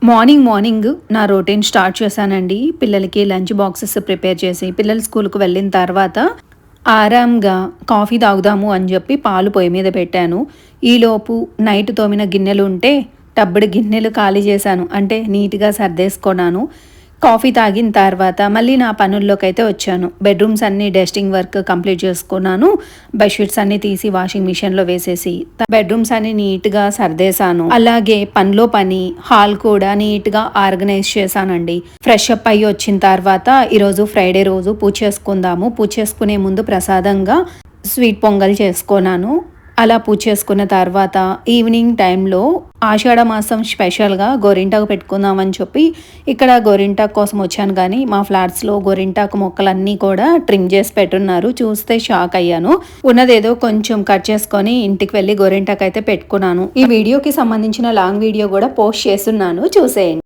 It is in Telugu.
మార్నింగ్ నా రొటీన్ స్టార్ట్ చేశానండి. పిల్లలకి లంచ్ బాక్సెస్ ప్రిపేర్ చేసి, పిల్లలు స్కూల్‌కి వెళ్ళిన తర్వాత ఆరాంగా కాఫీ తాగుదాము అని చెప్పి పాలు పొయ్యి మీద పెట్టాను. ఈలోపు నైట్ తోమిన గిన్నెలుంటే టబ్బుడు గిన్నెలు ఖాళీ చేశాను. అంటే నీట్‌గా సర్దేసుకున్నాను. కాఫీ తాగిన తర్వాత మళ్ళీ నా పనుల్లోకైతే వచ్చాను. బెడ్రూమ్స్ అన్నీ డస్టింగ్ వర్క్ కంప్లీట్ చేసుకున్నాను. బెడ్‌షీట్స్ అన్నీ తీసి వాషింగ్ మిషన్‌లో వేసేసి బెడ్రూమ్స్ అన్నీ నీట్‌గా సర్దేశాను. అలాగే పనిలో పని హాల్ కూడా నీట్‌గా ఆర్గనైజ్ చేశానండి. ఫ్రెష్ అప్ అయ్యి వచ్చిన తర్వాత ఈరోజు ఫ్రైడే రోజు పూజ చేసుకుందాము. పూజ చేసుకునే ముందు ప్రసాదంగా స్వీట్ పొంగల్ చేసుకున్నాను. అలా పూజ చేసుకున్న తర్వాత ఈవినింగ్ టైంలో ఆషాఢ మాసం స్పెషల్గా గోరింటాకు పెట్టుకుందామని చెప్పి ఇక్కడ గోరింటాకు కోసం వచ్చాను. కానీ మా ఫ్లాట్స్లో గోరింటాకు మొక్కలన్నీ కూడా ట్రిమ్ చేసి పెట్టున్నారు. చూస్తే షాక్ అయ్యాను. ఉన్నదేదో కొంచెం కట్ చేసుకొని ఇంటికి వెళ్ళి గోరింటాకు అయితే పెట్టుకున్నాను. ఈ వీడియోకి సంబంధించిన లాంగ్ వీడియో కూడా పోస్ట్ చేస్తున్నాను, చూసేయండి.